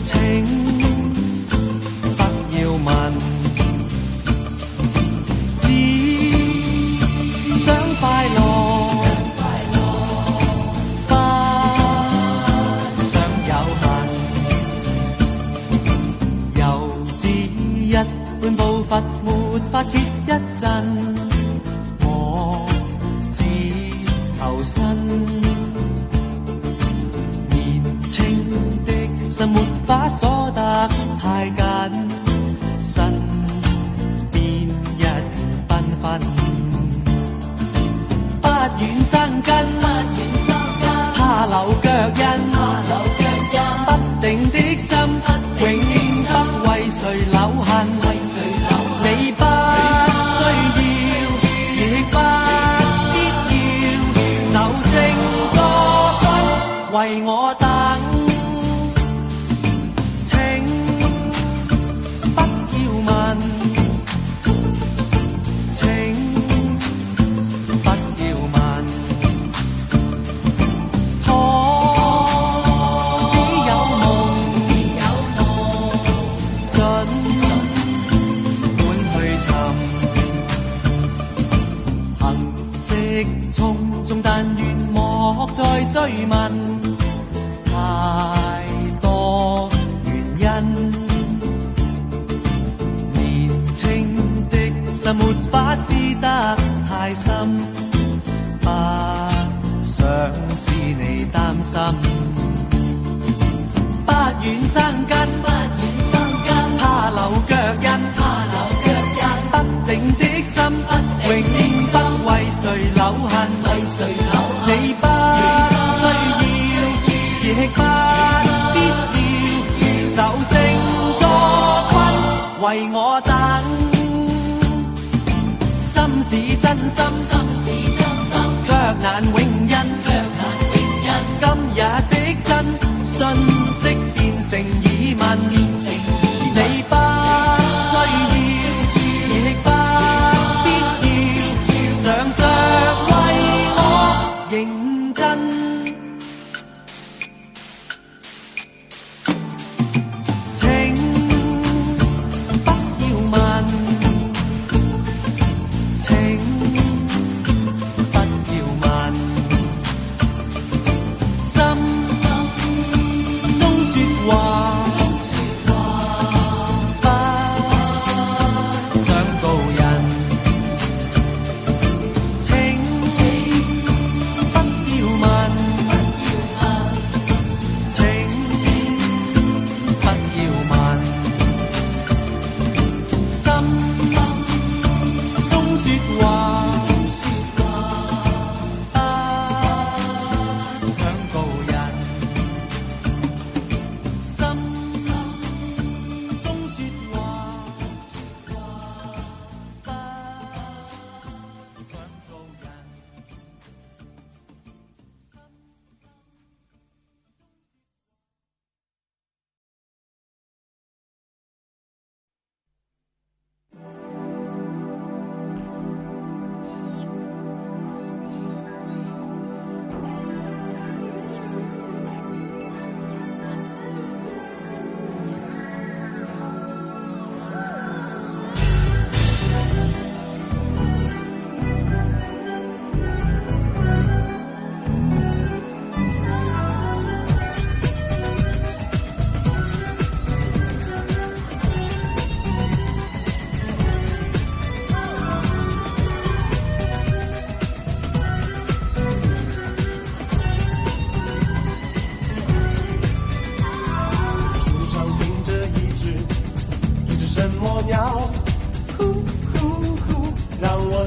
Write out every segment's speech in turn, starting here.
请不要问，只想快乐，不想有恨。由自一般步伐，没法歇一阵。我只求生。心没法鎖得太緊，身邊一片繽紛，不願生根，怕留腳印，不定的心，永不為誰留痕。你不需要，亦不必要，就勝個軍為我等。再追問，太多原因，年青的心沒法知得太深，不想使你擔心，不願生根，怕留腳印，不定的心，永不為誰留痕。你不亦不必要，就勝個軍為我等。心是真心，卻難永印。今日的真訊息變成疑問，你不需要，亦不必要，常常為我認真。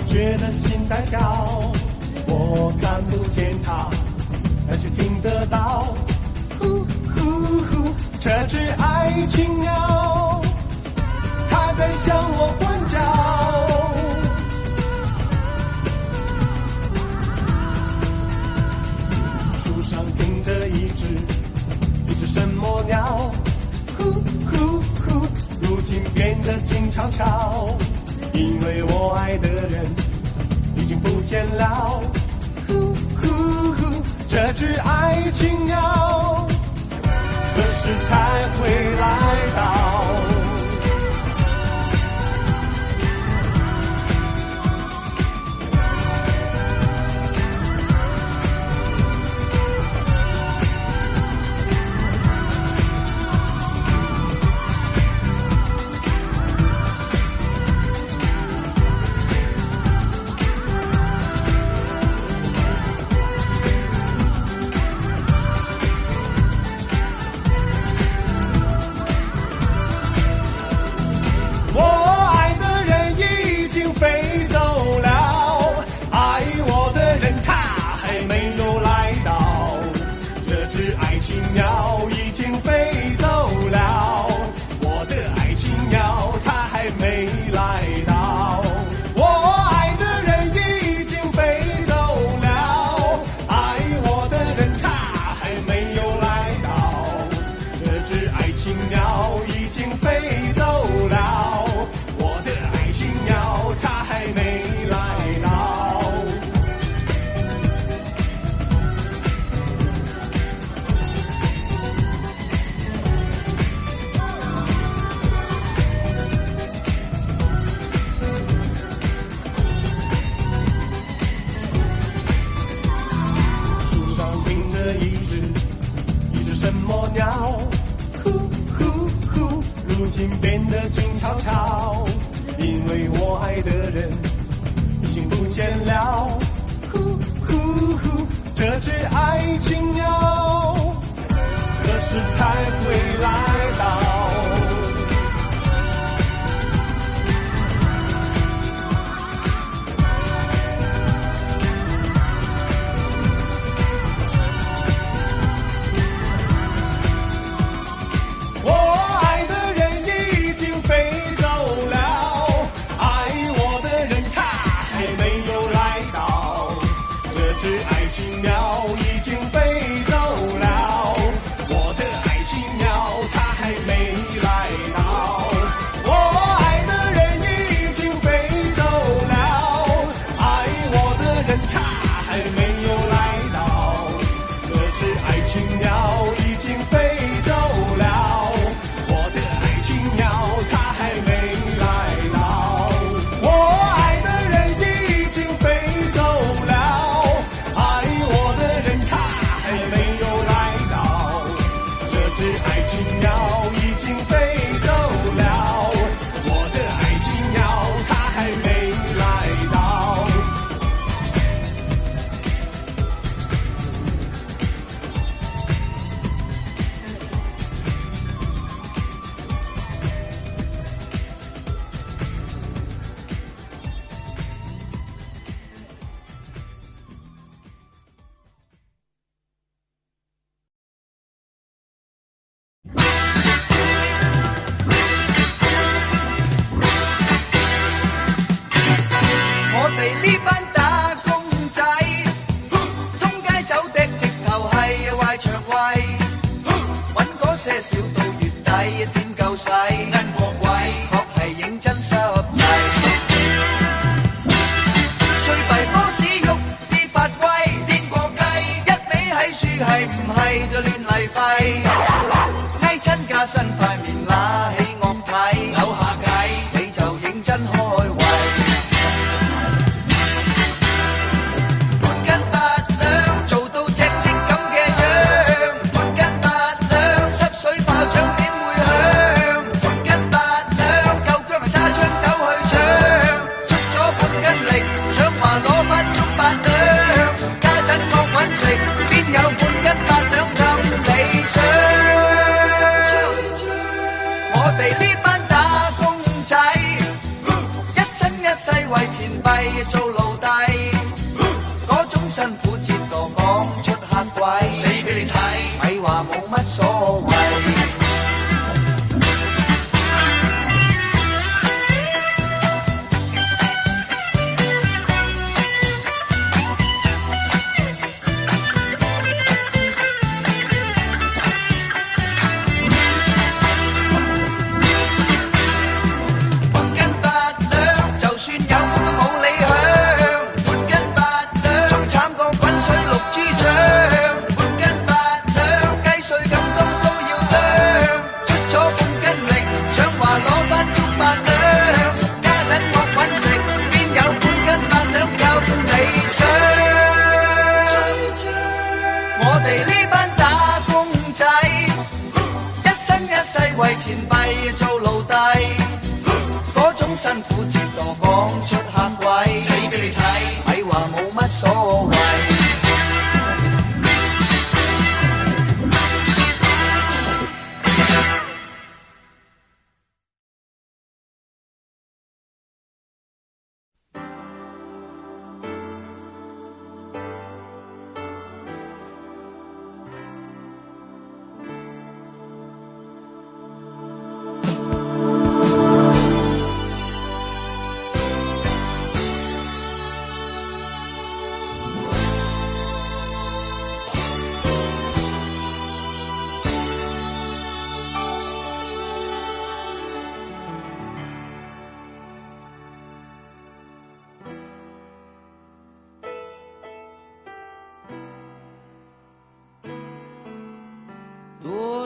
觉得心在跳，我看不见它，却听得到。呼呼呼，这只爱情鸟，它在向我欢叫。树上停着一只什么鸟？呼呼呼，如今变得静悄悄。因为我爱的人已经不见了，呼呼呼，这只爱情鸟爱情鸟已经飞走了，我的爱情鸟它还没来到，我爱的人已经飞走了，爱我的人他还没有来到，这只爱情鸟已经飞走了，我的爱情鸟它还没来到。什么鸟？呼呼呼！如今变得静悄悄，因为我爱的人已经不见了。呼呼呼！这只爱情鸟何时才会来到？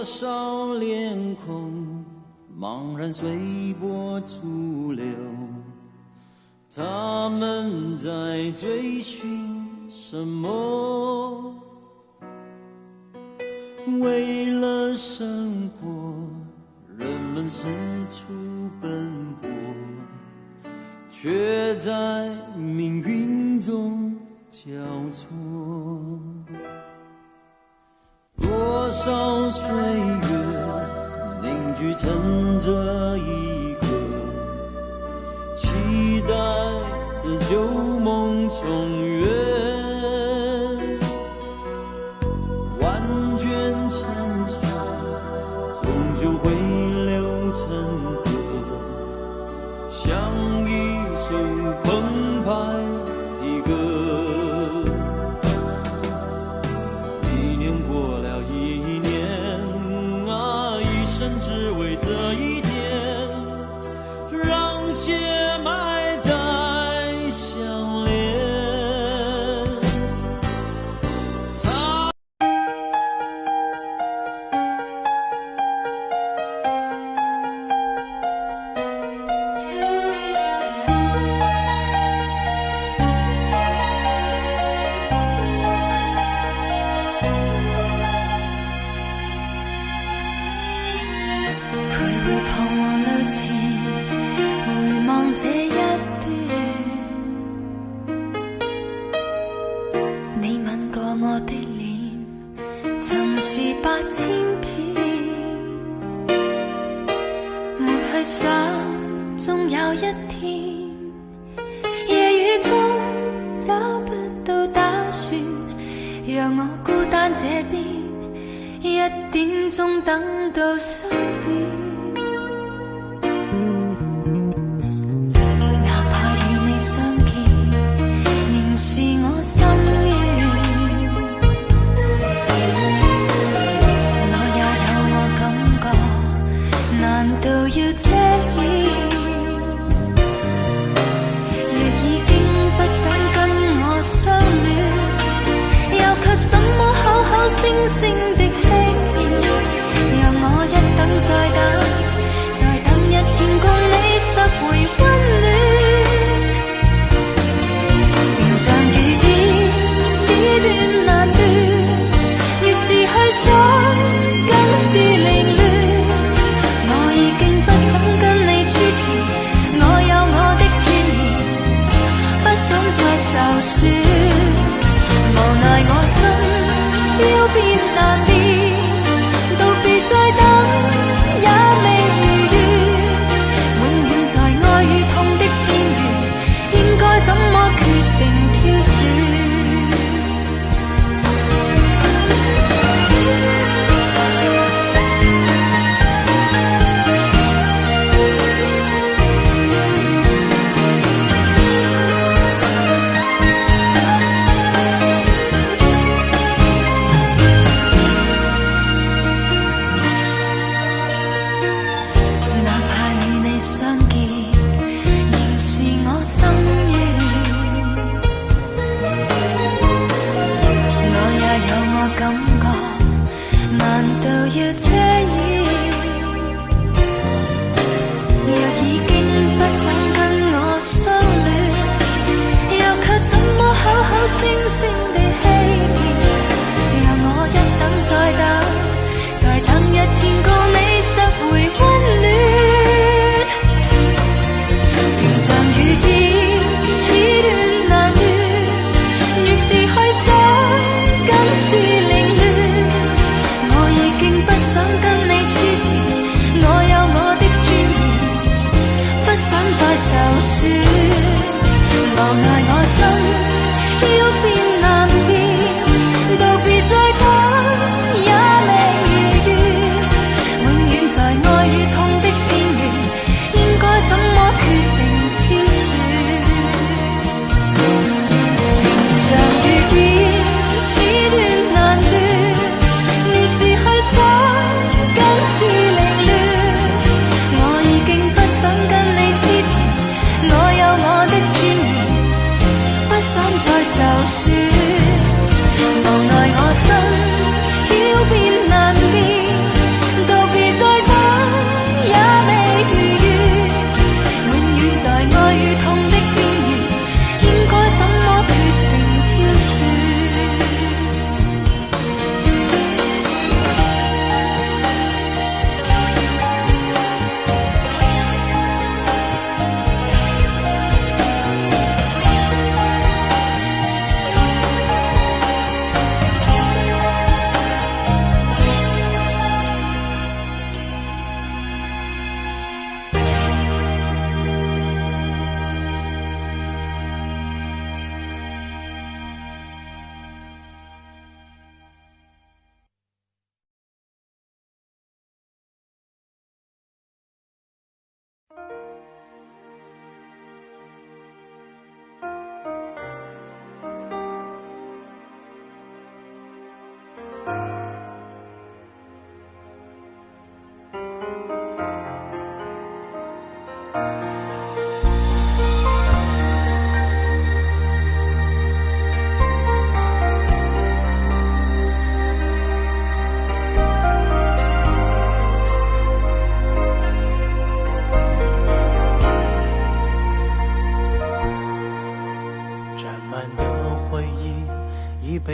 多少脸孔茫然随波逐流，他们在追寻什么？为了生活，人们四处奔波，却在命运中交错。多少岁月凝聚成这一刻，期待着旧梦重圆，万卷成书，终究会流成河，像一首澎湃的歌。一年过了一年啊，一生只为这一天，让血脉再相连。我已經不想跟你痴纏，我有我的尊嚴，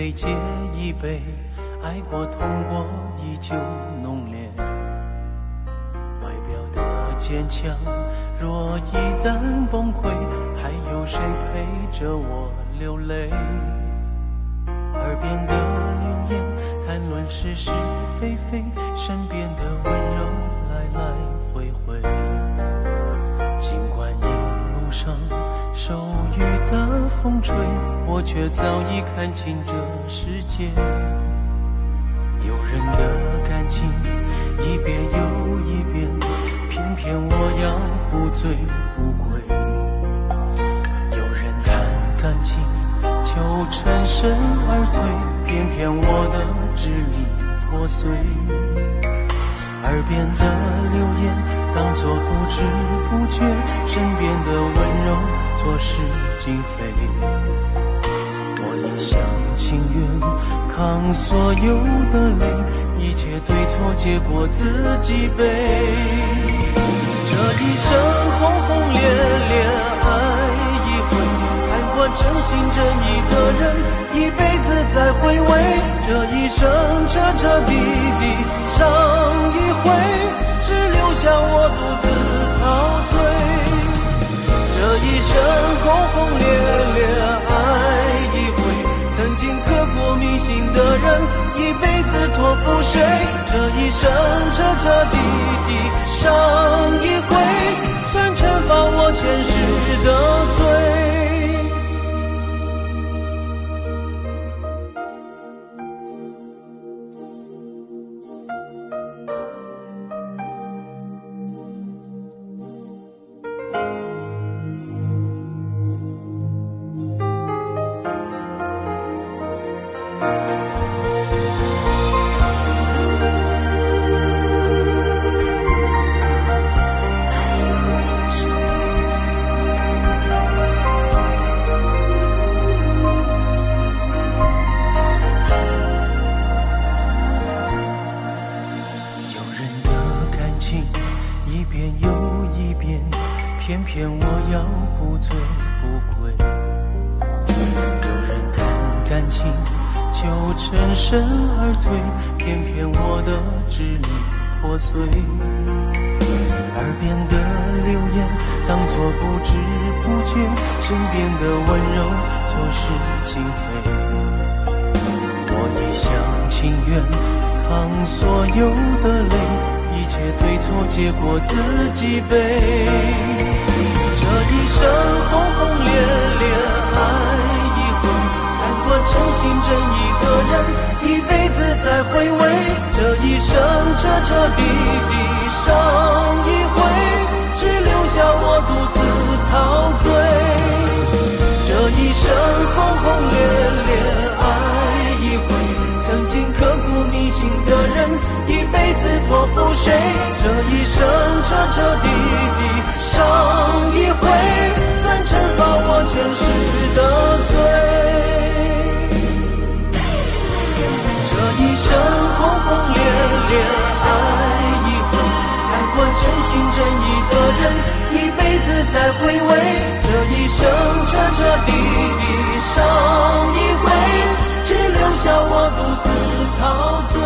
杯接一杯，爱过痛过依旧浓烈。外表的坚强若一旦崩溃，还有谁陪着我流泪？耳边的流言谈论是是非非，身边的温柔来来回回。尽管一路上受雨的风吹，我却早已看清这世界。有人的感情一遍又一遍，偏偏我要不醉不归。有人谈感情就全身而退，偏偏我的支离破碎。耳边的流言当作不知不觉，身边的温柔错失经费。我一厢情愿扛所有的累，一切对错结果自己背。这一生轰轰烈烈爱一回，看惯真心真意的人一辈子在回味。这一生彻彻底底伤一回，只留下我独自陶醉。这一生轰轰烈烈爱一回，曾经刻骨铭心的人一辈子托付谁？这一生彻彻底底伤一回，算惩罚我前世的罪。一遍又一遍，偏偏我要不醉不归。有人谈感情就全身而退，偏偏我的支离破碎。耳边的流言当作不知不觉，身边的温柔错失经费。我一厢情愿扛所有的泪，一切对错结果自己背。这一生轰轰烈烈爱一回，看惯真心真意的人一辈子在回味。这一生彻彻底底伤一回，只留下我独自陶醉。这一生轰轰烈烈爱一回，曾经刻骨铭心的人一辈子托付谁？这一生彻彻底底伤一回，算惩罚我前世的罪。这一生轰轰烈烈爱一回，看惯真心真意的人一辈子在回味。这一生彻彻底底伤一回，只留下我独自陶醉。